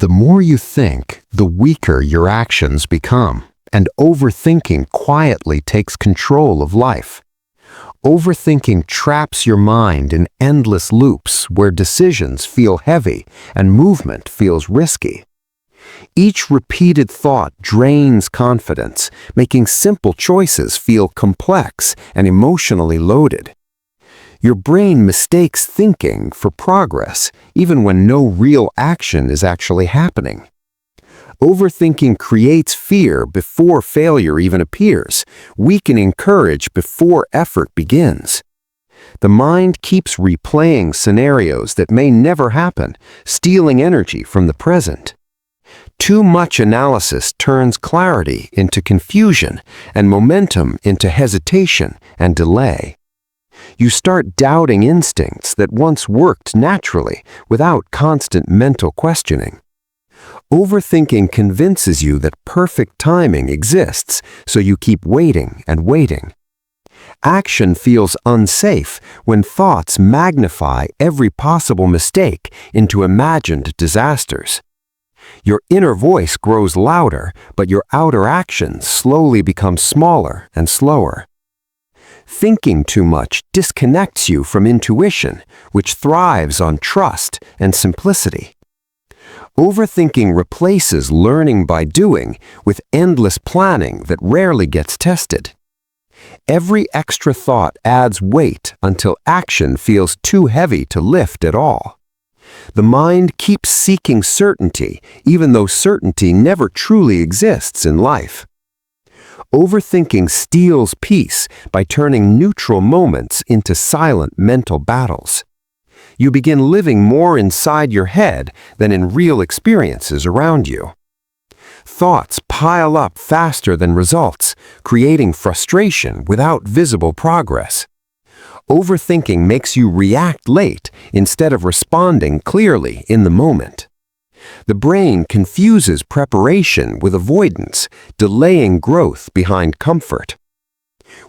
The more you think, the weaker your actions become, and overthinking quietly takes control of life. Overthinking traps your mind in endless loops where decisions feel heavy and movement feels risky. Each repeated thought drains confidence, making simple choices feel complex and emotionally loaded. Your brain mistakes thinking for progress, even when no real action is actually happening. Overthinking creates fear before failure even appears, weakening courage before effort begins. The mind keeps replaying scenarios that may never happen, stealing energy from the present. Too much analysis turns clarity into confusion and momentum into hesitation and delay. You start doubting instincts that once worked naturally without constant mental questioning. Overthinking convinces you that perfect timing exists, so you keep waiting and waiting. Action feels unsafe when thoughts magnify every possible mistake into imagined disasters. Your inner voice grows louder, but your outer actions slowly become smaller and slower. Thinking too much disconnects you from intuition, which thrives on trust and simplicity. Overthinking replaces learning by doing with endless planning that rarely gets tested. Every extra thought adds weight until action feels too heavy to lift at all. The mind keeps seeking certainty, even though certainty never truly exists in life. Overthinking steals peace by turning neutral moments into silent mental battles. You begin living more inside your head than in real experiences around you. Thoughts pile up faster than results, creating frustration without visible progress. Overthinking makes you react late instead of responding clearly in the moment. The brain confuses preparation with avoidance, delaying growth behind comfort.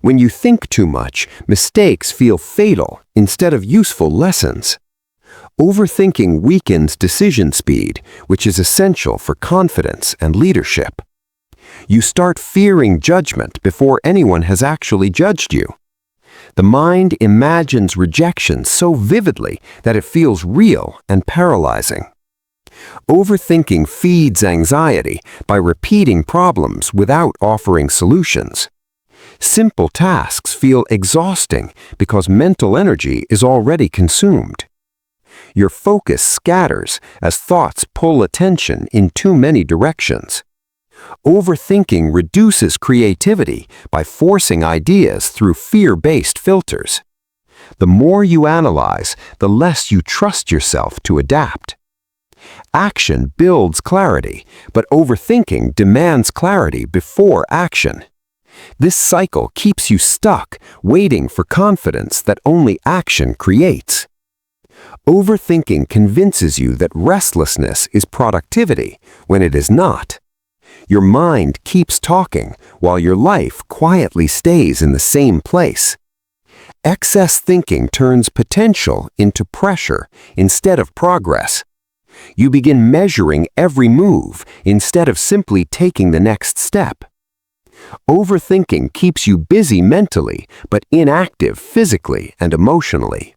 When you think too much, mistakes feel fatal instead of useful lessons. Overthinking weakens decision speed, which is essential for confidence and leadership. You start fearing judgment before anyone has actually judged you. The mind imagines rejection so vividly that it feels real and paralyzing. Overthinking feeds anxiety by repeating problems without offering solutions. Simple tasks feel exhausting because mental energy is already consumed. Your focus scatters as thoughts pull attention in too many directions. Overthinking reduces creativity by forcing ideas through fear-based filters. The more you analyze, the less you trust yourself to adapt. Action builds clarity, but overthinking demands clarity before action. This cycle keeps you stuck, waiting for confidence that only action creates. Overthinking convinces you that restlessness is productivity when it is not. Your mind keeps talking while your life quietly stays in the same place. Excess thinking turns potential into pressure instead of progress. You begin measuring every move instead of simply taking the next step. Overthinking keeps you busy mentally but inactive physically and emotionally.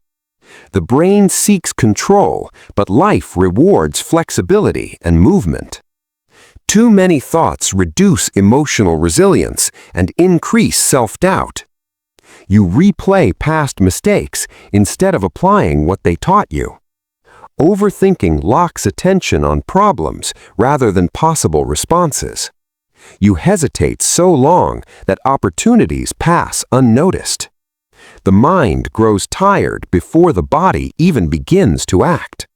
The brain seeks control, but life rewards flexibility and movement. Too many thoughts reduce emotional resilience and increase self-doubt. You replay past mistakes instead of applying what they taught you. Overthinking locks attention on problems rather than possible responses. You hesitate so long that opportunities pass unnoticed. The mind grows tired before the body even begins to act.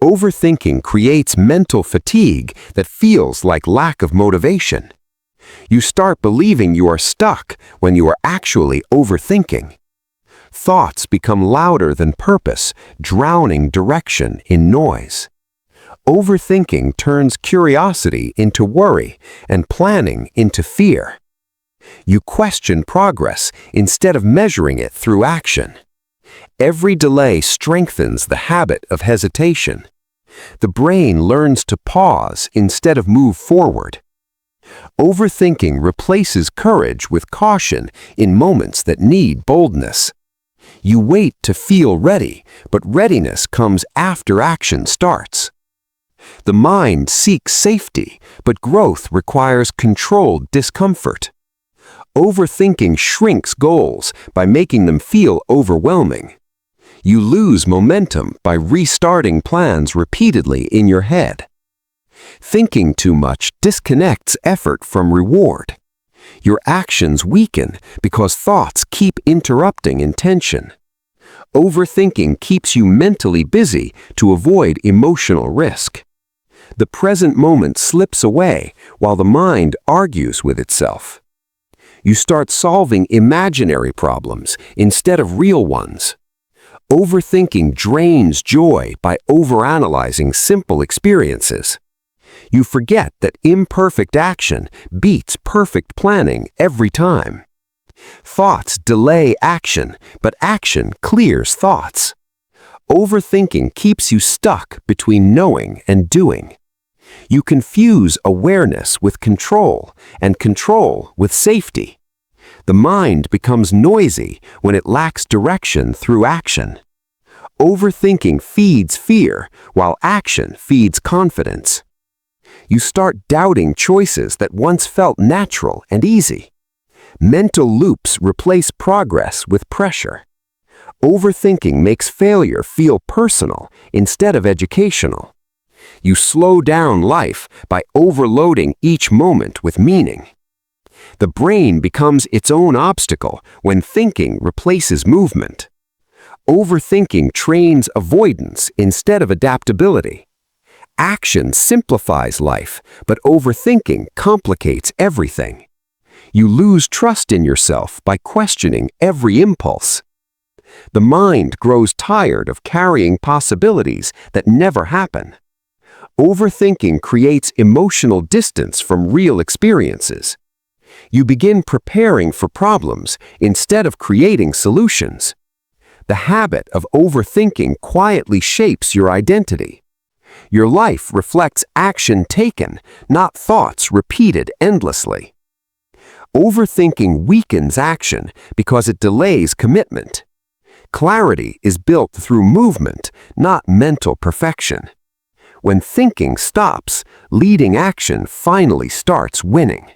Overthinking creates mental fatigue that feels like lack of motivation. You start believing you are stuck when you are actually overthinking. Thoughts become louder than purpose, drowning direction in noise. Overthinking turns curiosity into worry and planning into fear. You question progress instead of measuring it through action. Every delay strengthens the habit of hesitation. The brain learns to pause instead of move forward. Overthinking replaces courage with caution in moments that need boldness. You wait to feel ready, but readiness comes after action starts. The mind seeks safety, but growth requires controlled discomfort. Overthinking shrinks goals by making them feel overwhelming. You lose momentum by restarting plans repeatedly in your head. Thinking too much disconnects effort from reward. Your actions weaken because thoughts keep interrupting intention. Overthinking keeps you mentally busy to avoid emotional risk. The present moment slips away while the mind argues with itself. You start solving imaginary problems instead of real ones. Overthinking drains joy by overanalyzing simple experiences. You forget that imperfect action beats perfect planning every time. Thoughts delay action, but action clears thoughts. Overthinking keeps you stuck between knowing and doing. You confuse awareness with control and control with safety. The mind becomes noisy when it lacks direction through action. Overthinking feeds fear, while action feeds confidence. You start doubting choices that once felt natural and easy. Mental loops replace progress with pressure. Overthinking makes failure feel personal instead of educational. You slow down life by overloading each moment with meaning. The brain becomes its own obstacle when thinking replaces movement. Overthinking trains avoidance instead of adaptability. Action simplifies life, but overthinking complicates everything. You lose trust in yourself by questioning every impulse. The mind grows tired of carrying possibilities that never happen. Overthinking creates emotional distance from real experiences. You begin preparing for problems instead of creating solutions. The habit of overthinking quietly shapes your identity. Your life reflects action taken, not thoughts repeated endlessly. Overthinking weakens action because it delays commitment. Clarity is built through movement, not mental perfection. When thinking stops, leading action finally starts winning.